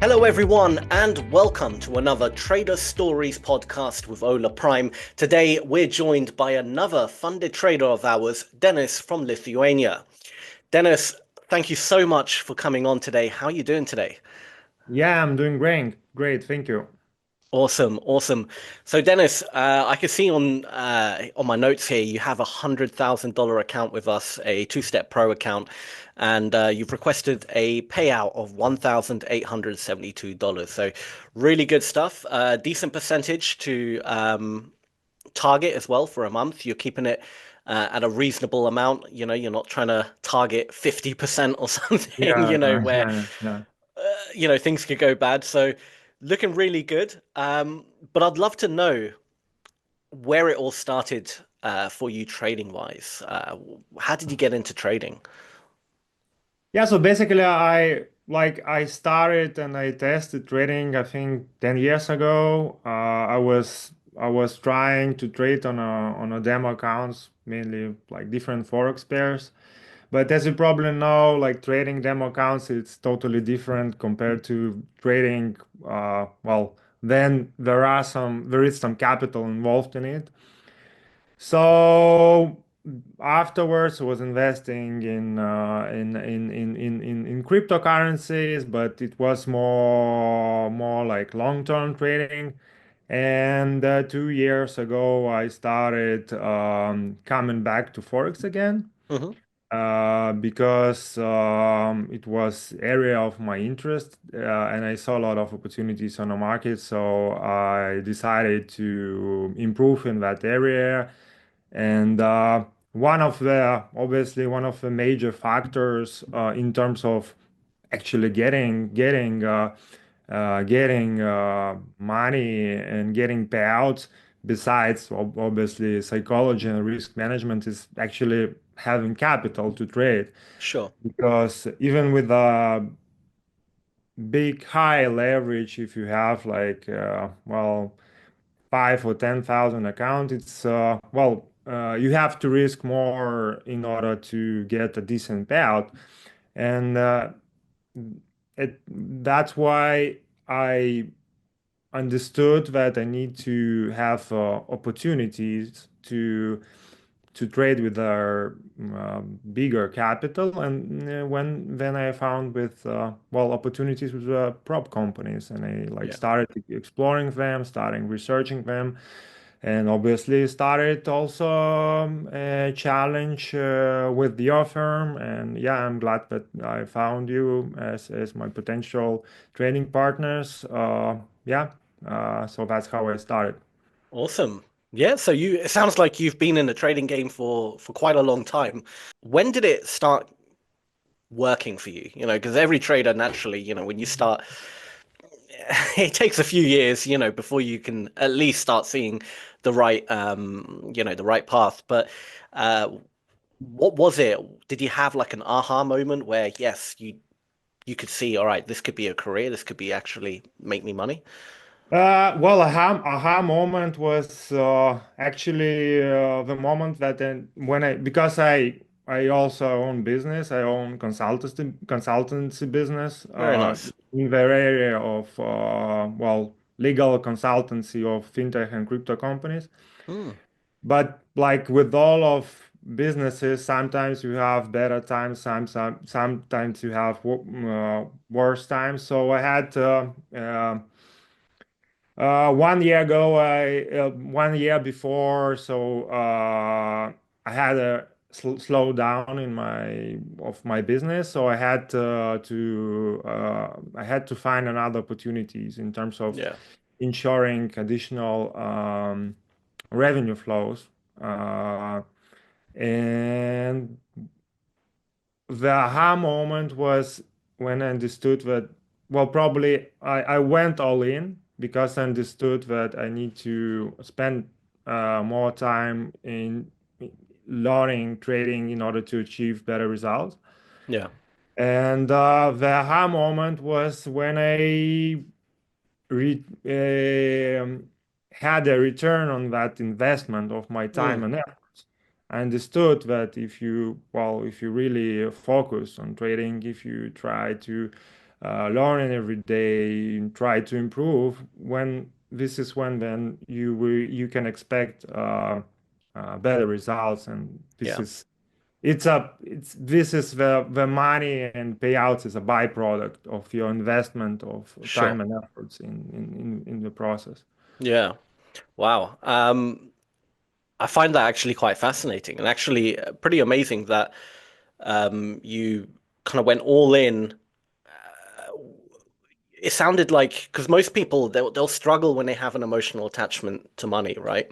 Hello, everyone, and welcome to another Trader Stories podcast with Hola Prime. Today, we're joined by another funded trader of ours, Denis from Lithuania. Denis, thank you so much for coming on today. How are you doing today? Yeah, I'm doing great. Great, thank you. Awesome, awesome. So, Dennis, I can see on my notes here you have $100,000 account with us, a two-step pro account, and you've requested a payout of $1,872. So, really good stuff. Decent percentage to target as well for a month. You're keeping it at a reasonable amount. You know, you're not trying to target 50% or something. Yeah, Where yeah. things could go bad. So looking really good. But I'd love to know where it all started for you trading wise. How did you get into trading? Yeah, so basically I started and I tested trading I think 10 years ago. I was trying to trade on a demo accounts, mainly like different forex pairs. But as you probably know, like trading demo accounts, it's totally different compared to trading well, then there is some capital involved in it. So afterwards, I was investing in cryptocurrencies, but it was more like long-term trading. And 2 years ago, I started coming back to Forex again Hmm. because it was area of my interest and I saw a lot of opportunities on the market. So I decided to improve in that area. And obviously one of the major factors in terms of actually getting money and getting payouts, besides obviously psychology and risk management, is actually having capital to trade. Sure. Because even with a big high leverage, if you have like well, 5 or 10,000 account, it's you have to risk more in order to get a decent payout. And that's why I understood that I need to have opportunities to trade with our bigger capital. And when then I found with opportunities with prop companies, and I like Yeah. started exploring them, starting researching them, and obviously started also a challenge with your firm. And yeah, I'm glad that I found you as my potential trading partners. Yeah, so that's how I started. Awesome. Yeah, so it sounds like you've been in the trading game for quite a long time. When did it start working for you? Because every trader naturally, when you start, it takes a few years, before you can at least start seeing the right path. But uh, what was it? Did you have like an aha moment where yes, you could see, all right, this could be a career, this could be actually make me money? Well, aha moment was actually the moment that then when because I also own business. I own consultancy business Very nice. in the area of legal consultancy of fintech and crypto companies. Hmm. But like with all of businesses, sometimes you have better times, sometimes you have worse times. So I had 1 year ago, 1 year before, so I had a slowdown in my business, so I had to find another opportunities in terms of Yeah. ensuring additional revenue flows, uh, and the aha moment was when I understood that, well, probably I went all in because I understood that I need to spend more time in learning trading in order to achieve better results. Yeah. And the aha moment was when I re had a return on that investment of my time Hmm. and efforts. I understood that if you really focus on trading, if you try to learning every day, and try to improve. When this is when then you can expect better results, and this Yeah, is it's this is the money and payouts is a byproduct of your investment of sure. time and efforts in the process. Yeah. Wow. I find that actually quite fascinating and actually pretty amazing that you kind of went all in. It sounded like because most people they'll struggle when they have an emotional attachment to money, right?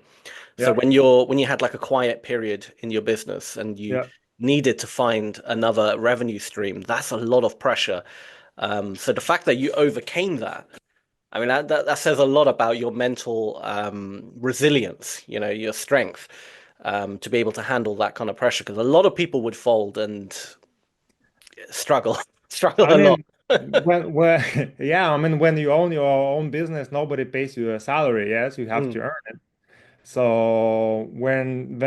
So Yeah, when you had like a quiet period in your business and you yeah. needed to find another revenue stream, that's a lot of pressure. So the fact that you overcame that, I mean, that says a lot about your mental resilience, your strength to be able to handle that kind of pressure. Because a lot of people would fold and struggle, struggle I a lot. mean, when yeah, I mean, when you own your own business, nobody pays you a salary. Yes, you have to Mm, earn it. So when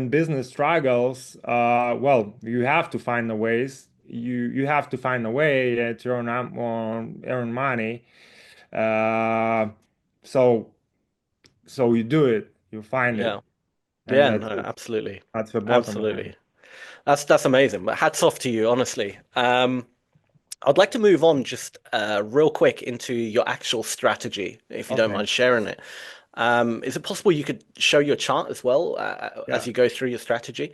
business struggles, well, you have to find the ways. You have to find a way to earn money. Uh, so so you do it, you find yeah, it, and yeah, no, absolutely, that's the bottom line. absolutely. That's amazing. But hats off to you, honestly. I'd like to move on just real quick into your actual strategy, if you don't Okay, mind sharing it. Is it possible you could show your chart as well as yeah, you go through your strategy?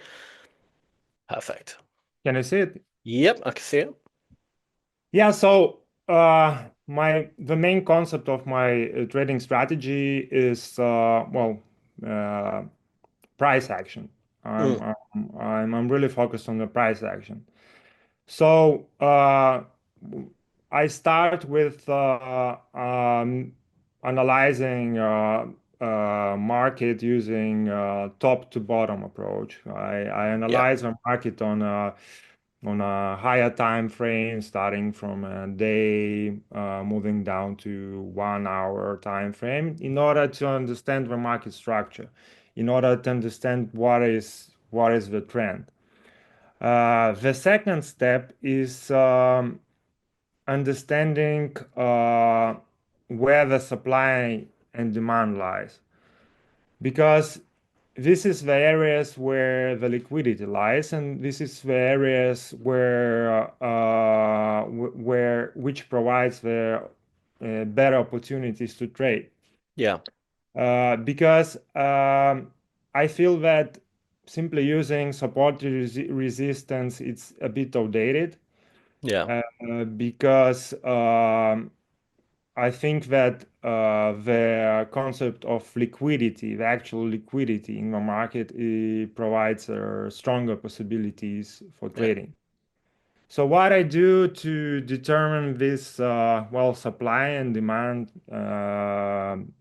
Perfect. can you see it? Yep, I can see it. Yeah, so my the main concept of my trading strategy is uh, price action. Mm, I'm really focused on the price action. So I start with analyzing market using top to bottom approach. I yeah, analyze a market on a higher time frame, starting from a day, moving down to 1 hour time frame, in order to understand the market structure, in order to understand what is the trend. The second step is understanding where the supply and demand lies, because this is the areas where the liquidity lies, and this is the areas where which provides the better opportunities to trade. yeah, Because I feel that simply using support resistance it's a bit outdated, yeah, because I think that the concept of liquidity, the actual liquidity in the market, provides stronger possibilities for yeah. trading. So what I do to determine this, supply and demand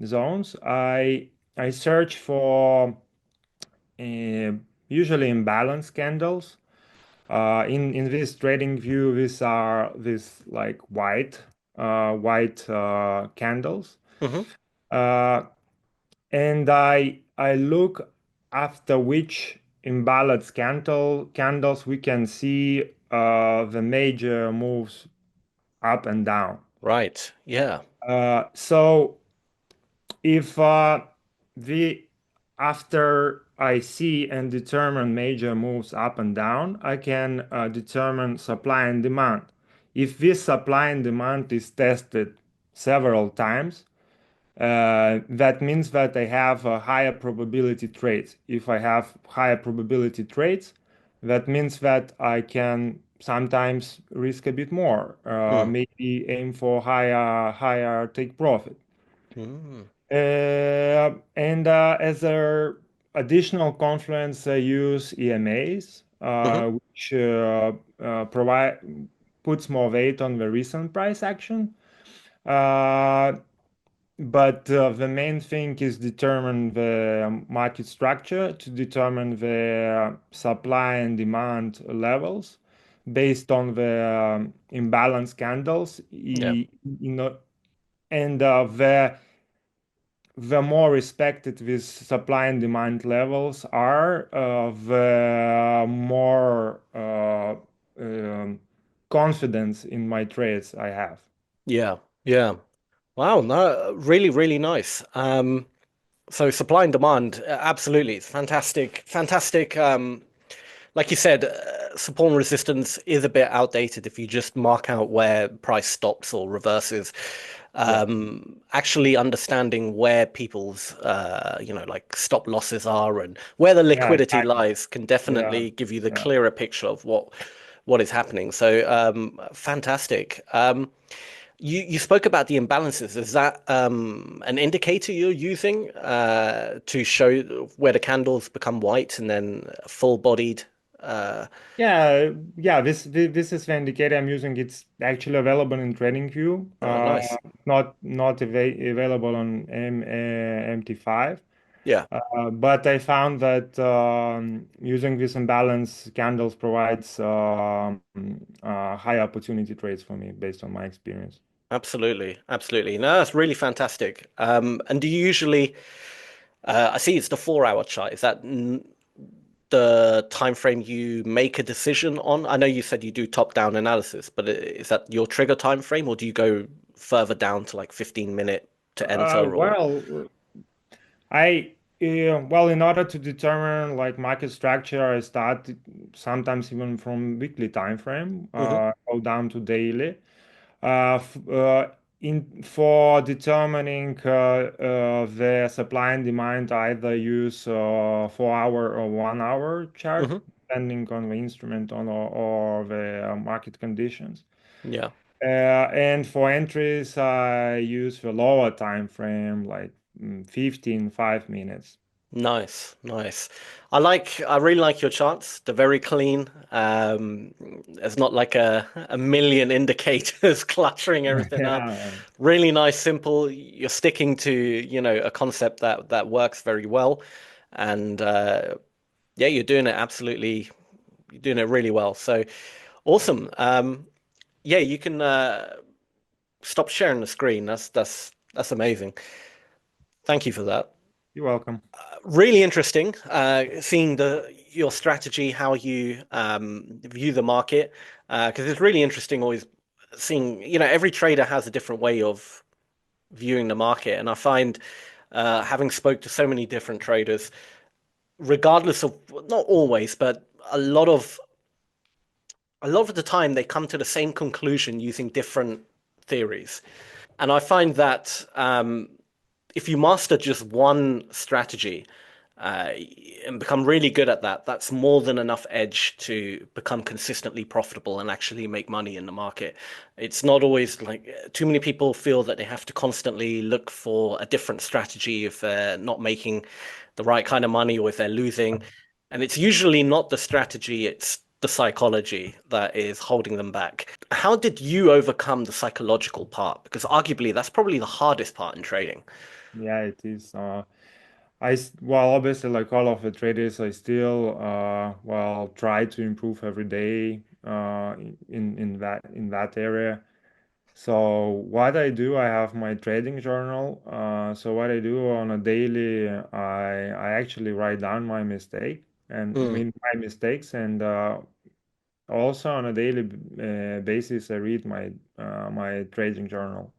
zones, I search for uh, usually imbalance candles. In this trading view, these like white candles, Hmm. uh, and I look after which imbalance candles we can see the major moves up and down. Right. Yeah. So if the after I see and determine major moves up and down, I can determine supply and demand. If this supply and demand is tested several times, that means that I have a higher probability trades. If I have higher probability trades, that means that I can sometimes risk a bit more, Mm. maybe aim for higher take profit. Mm. And as a additional confluence, I use EMAs, Hmm. which provide puts more weight on the recent price action. Uh, but the main thing is determine the market structure to determine the supply and demand levels based on the imbalance candles, Yeah. and the more respected these supply and demand levels are, the more confidence in my trades I have. Yeah, yeah. Wow, no, really, really nice. So supply and demand, absolutely, it's fantastic, fantastic. Like you said, support and resistance is a bit outdated if you just mark out where price stops or reverses. Yeah, Actually understanding where people's, like stop losses are and where the yeah, liquidity exactly. lies can Yeah, definitely give you the yeah. clearer picture of what is happening. So, fantastic. You spoke about the imbalances. Is that an indicator you're using to show where the candles become white and then full-bodied? Uh, Yeah, this is the indicator I'm using. It's actually available in TradingView, oh, nice. not available on MT5. Yeah, But I found that using this imbalance candles provides high opportunity trades for me based on my experience. absolutely, absolutely. No, that's really fantastic. And do you usually? I see it's the 4 hour chart. Is that the time frame you make a decision on? I know you said you do top-down analysis, but is that your trigger time frame, or do you go further down to like 15 minute to enter or? In order to determine like market structure, I start sometimes even from weekly time frame, Hmm. go down to daily. F in for determining the supply and demand, I either use 4 hour or 1 hour chart, Hmm. depending on the instrument or the market conditions. Yeah. And for entries, I use the lower time frame, like 15, 5 minutes. Nice, nice. I really like your charts. They're very clean. There's not like a million indicators cluttering everything up. Yeah, Really nice, simple. You're sticking to, a concept that works very well. And yeah, you're doing it really well. So awesome. Yeah, you can stop sharing the screen. That's amazing. Thank you for that. you're welcome. Really interesting, seeing the your strategy, how you view the market, because it's really interesting always seeing, every trader has a different way of viewing the market, and I find having spoke to so many different traders, regardless of not always, but a lot of a lot of the time they come to the same conclusion using different theories, and I find that if you master just one strategy uh, and become really good at that, that's more than enough edge to become consistently profitable and actually make money in the market. It's not always like too many people feel that they have to constantly look for a different strategy if they're not making the right kind of money or if they're losing. And it's usually not the strategy, it's the psychology that is holding them back. How did you overcome the psychological part? Because arguably that's probably the hardest part in trading. Yeah, it is. Well, obviously, like all of the traders, I still try to improve every day in that area. So what I do, I have my trading journal. So what I do on a daily, I actually write down my mistake and Mm, my mistakes, and also on a daily basis, I read my trading journal.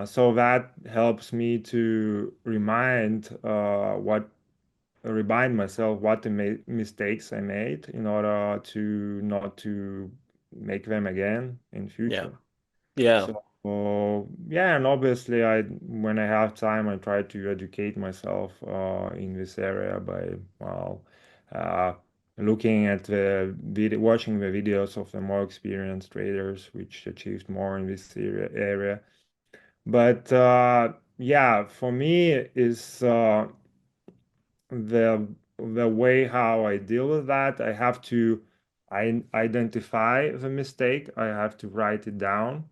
So that helps me to remind myself what the mistakes I made in order to not to make them again in yeah. future. Yeah. So yeah, and obviously, when I have time, I try to educate myself in this area by uh, looking at watching the videos of the more experienced traders, which achieved more in this area. But yeah, for me is the way how I deal with that. I identify the mistake. I have to write it down,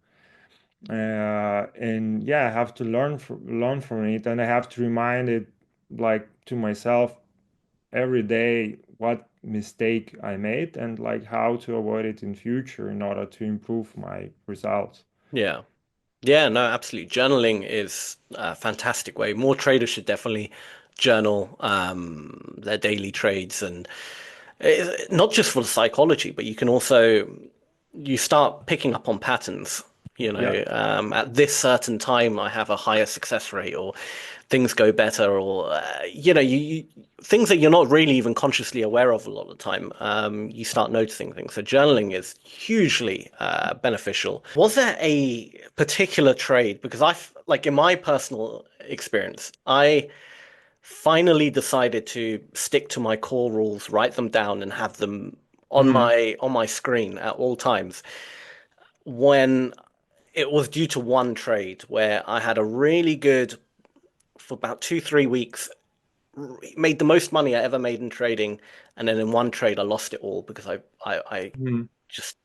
and yeah, I have to learn from it, and I have to remind it like to myself every day what mistake I made and like how to avoid it in future in order to improve my results. Yeah. Yeah, no, absolutely. Journaling is a fantastic way. More traders should definitely journal their daily trades and not just for the psychology, but you can also you start picking up on patterns. Yeah. At this certain time, I have a higher success rate, or things go better, or things that you're not really even consciously aware of a lot of the time. You start noticing things. So journaling is hugely beneficial. Was there a particular trade? Because like in my personal experience, I finally decided to stick to my core rules, write them down, and have them on Hmm. my screen at all times. When it was due to one trade where I had a really good for about 2, 3 weeks, made the most money I ever made in trading, and then in one trade I lost it all because I Hmm. just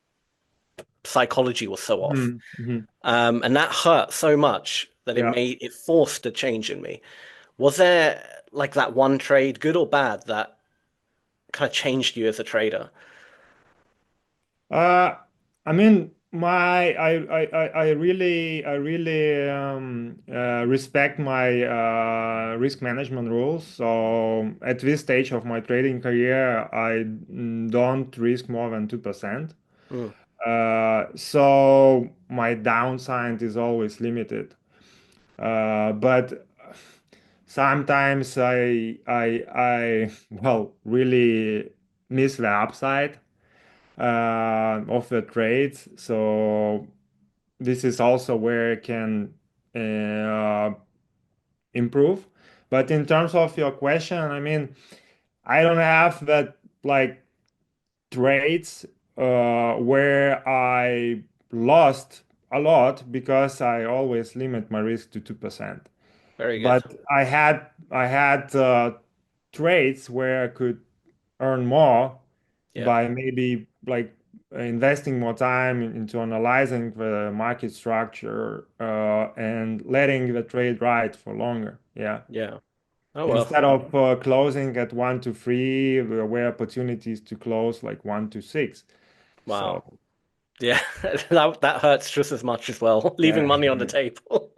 psychology was so off. Hmm. Hmm. And that hurt so much that Yeah. it forced a change in me. Was there like that one trade, good or bad, that kind of changed you as a trader? Uh, I mean, I really respect my risk management rules. So at this stage of my trading career, I don't risk more than 2%. Mm, So my downside is always limited. But sometimes well, really miss the upside of the trades. So this is also where it can uh, improve. But in terms of your question, I mean, I don't have that like trades where I lost a lot because I always limit my risk to 2%. very good. But I had trades where I could earn more Yeah, by maybe like investing more time into analyzing the market structure and letting the trade ride for longer. Yeah. yeah. Oh well. Instead of closing at 1 to 3, there were opportunities to close like 1 to 6. Wow. So Yeah, that hurts just as much as well, leaving yeah, money on the table.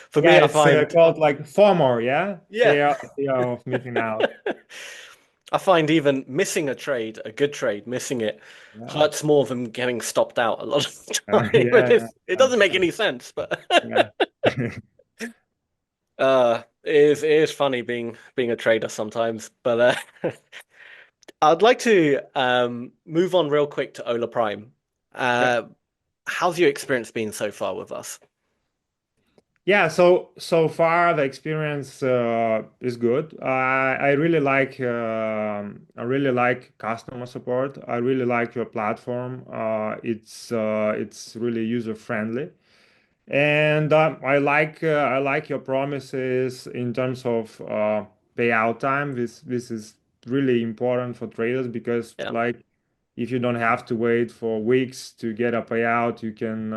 For yeah, me, I it's find, called like FOMO. Yeah, yeah, fear of missing out. I find even missing a trade, a good trade, missing it Yeah, hurts more than getting stopped out a lot of the time. yeah, It yeah, doesn't make any sense, but yeah. it is funny being a trader sometimes. But I'd like to move on real quick to Ola Prime. Yeah. Uh, how's your experience been so far with us? Yeah, so far the experience is good. I really like customer support. I really like your platform. It's really user friendly, and I like your promises in terms of payout time. This is really important for traders because Yeah, like if you don't have to wait for weeks to get a payout, you can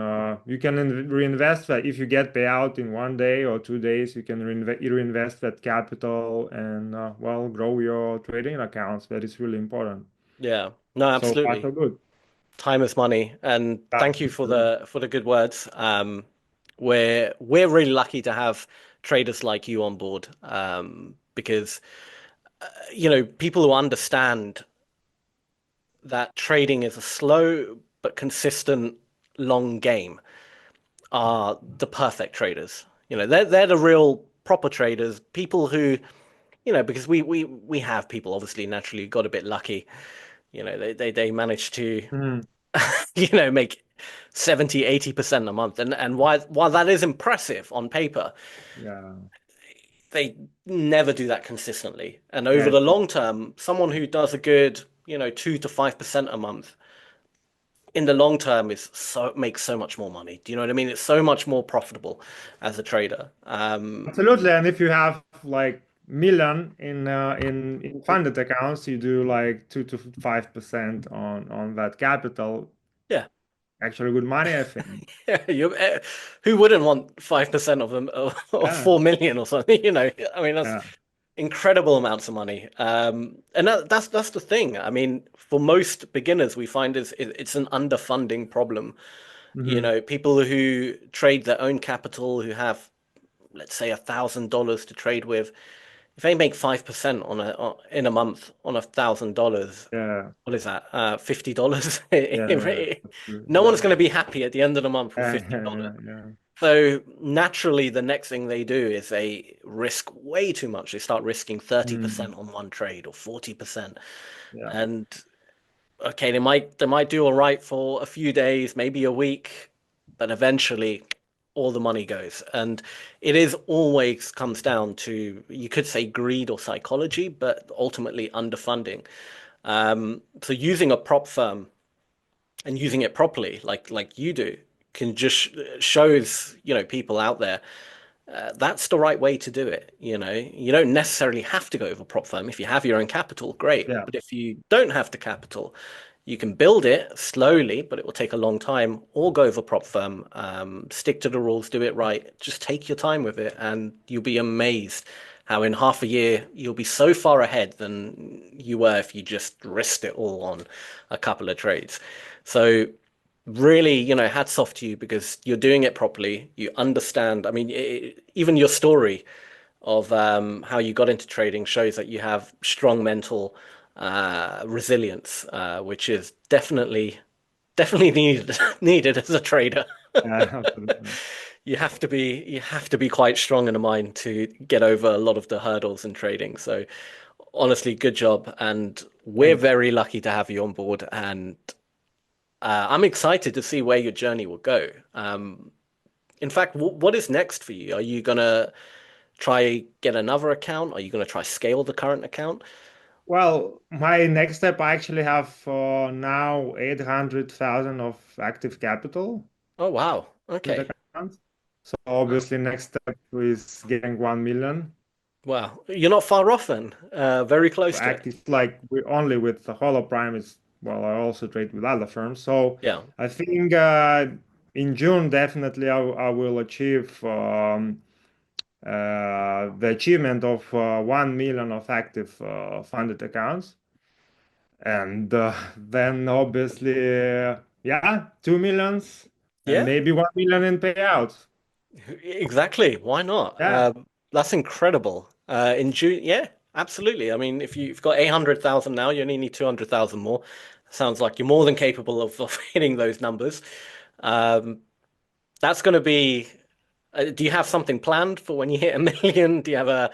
reinvest that. If you get payout in 1 day or 2 days, you can reinvest that capital and well grow your trading accounts. That is really important. yeah. No, So far, so absolutely. good. Time is money, and Yeah, thank you for absolutely. the good words. We're really lucky to have traders like you on board, because people who understand that trading is a slow but consistent long game are the perfect traders. They're the real proper traders, people who, because we have people obviously naturally got a bit lucky. They managed to Mhm. make 70, 80% a month. And while that is impressive on paper, Yeah, they never do that consistently. And over yeah, the long term, someone who does a good, 2 to 5% a month in the long term is makes so much more money. Do you know what I mean? It's so much more profitable as a trader. absolutely. And if you have like million in funded accounts, you do like 2 to 5% on that capital. Yeah. Actually, good money, I think. Who wouldn't want 5% of them, or Yeah, 4 million or something? I mean, that's yeah. incredible amounts of money. And that's the thing. I mean, for most beginners, we find it's an underfunding problem. Hmm. People who trade their own capital, who have, let's say, $1,000 to trade with, if they make 5% in a month on $1,000, Yeah, what is that? $50. yeah, yeah. That's true. No one's Yeah, going to be happy at the end of the month with yeah, $50. yeah, yeah, So naturally, the next thing they do is they risk way too much. They start risking yeah. 30% on one trade or 40%. Yeah, And okay, they might do all right for a few days, maybe a week, but eventually all the money goes. And it is always comes down to, you could say greed or psychology, but ultimately underfunding. So using a prop firm and using it properly, like you do, can just shows, people out there that's the right way to do it. You don't necessarily have to go with a prop firm. If you have your own capital, great. yeah, But if you don't have the capital, you can build it slowly, but it will take a long time, or go with a prop firm. Stick to the rules, do it right. Just take your time with it, and you'll be amazed how in half a year you'll be so far ahead than you were if you just risked it all on a couple of trades. So really, hats off to you because you're doing it properly. You understand. I mean, even your story of how you got into trading shows that you have strong mental resilience, which is definitely needed needed as a trader. yeah, absolutely. You have to be quite strong in the mind to get over a lot of the hurdles in trading. So honestly, good job, and we're Thanks. very lucky to have you on board. And I'm excited to see where your journey will go. In fact, what is next for you? Are you gonna try get another account? Are you gonna try scale the current account? Well, my next step, I actually have now 800,000 of active capital Oh wow. in the Okay. account. So Wow. obviously next step is getting 1 million Wow. You're not far off then. Very close to it. active, like we only with the Hola Prime is, well, I also trade with other firms. So Yeah. I think in June, definitely I will achieve the achievement of 1 million of active funded accounts. And then obviously, yeah, 2 millions and Yeah. maybe 1 million in payouts. Exactly. Why not? Yeah, That's incredible. In June, yeah, absolutely. I mean, if you've got 800,000 now, you only need 200,000 more. Sounds like you're more than capable of hitting those numbers. Um, that's going to be. Do you have something planned for when you hit a million? Do you have a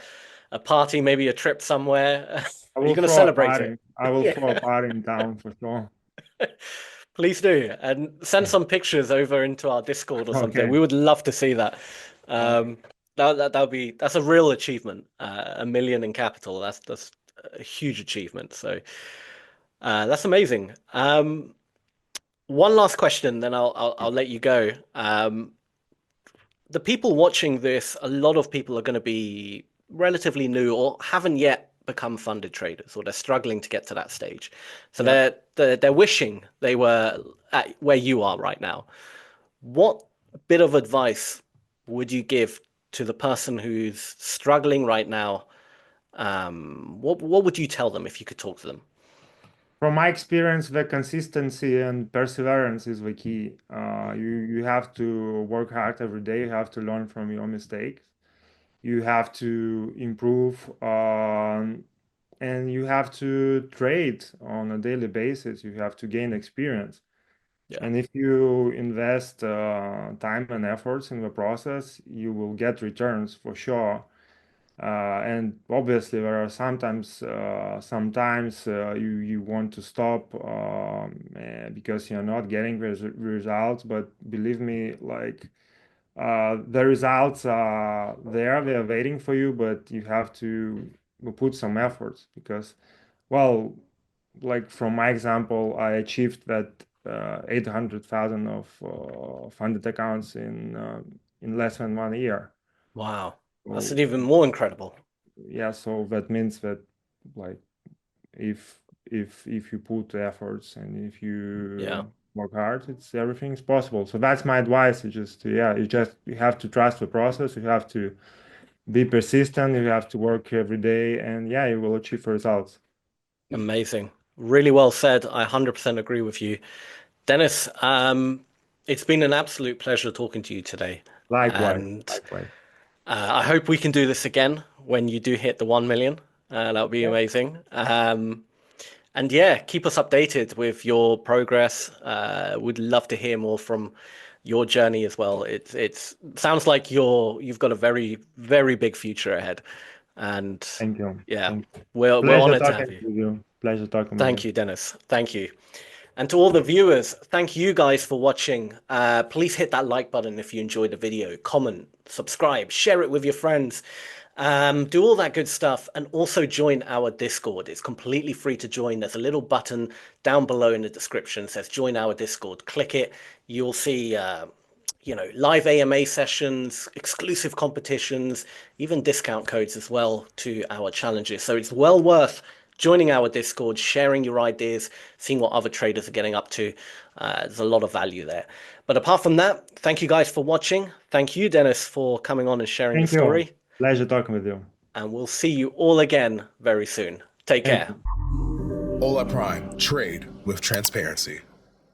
party, maybe a trip somewhere? I Are you will going to throw a celebrate it? party. I will Yeah, throw a party in town for sure. please do. And send some pictures over into our Discord or something. Okay. We would love to see that. Okay. Um, that's a real achievement. A million in capital. That's a huge achievement. So that's amazing. One last question, then I'll let you go. The people watching this, a lot of people are going to be relatively new or haven't yet become funded traders, or they're struggling to get to that stage. So Yeah. they're wishing they were at where you are right now. What bit of advice would you give to the person who's struggling right now? What would you tell them if you could talk to them? From my experience, the consistency and perseverance is the key. You have to work hard every day. You have to learn from your mistakes. You have to improve, and you have to trade on a daily basis. You have to gain experience. Yeah, And if you invest time and efforts in the process, you will get returns for sure. And obviously, there are sometimes you want to stop because you're not getting results. But believe me, like the results are there, they are waiting for you, but you have to put some efforts because, well, like from my example, I achieved that 800,000 of funded accounts in less than 1 year. wow, that's So an even more incredible. yeah, so that means that like if you put efforts and if Yeah, you work hard, it's everything's possible. So that's my advice. You just yeah, you have to trust the process. You have to be persistent. You have to work every day, and yeah, you will achieve results. amazing. Really well said. I 100% agree with you. Dennis, it's been an absolute pleasure talking to you today. Likewise, And likewise. I hope we can do this again when you do hit the 1 million. That would be Yeah. amazing. And yeah, keep us updated with your progress. Would love to hear more from your journey as well. It's sounds like you've got a very, very big future ahead. And Thank you. yeah, Thank you. we're Pleasure honored to have talking you. with you. Pleasure talking with Thank you. you, Dennis. Thank you. And to all the viewers, thank you guys for watching. Please hit that like button if you enjoyed the video, comment, subscribe, share it with your friends, do all that good stuff, and also join our Discord. It's completely free to join. There's a little button down below in the description that says join our Discord. Click it. You'll see live AMA sessions, exclusive competitions, even discount codes as well to our challenges. So it's well worth joining our Discord, sharing your ideas, seeing what other traders are getting up to. There's a lot of value there. But apart from that, thank you guys for watching. Thank you, Dennis, for coming on and sharing your Thank you. story. Pleasure talking with you. And we'll see you all again very soon. Take Thank care. you. Hola Prime, trade with transparency.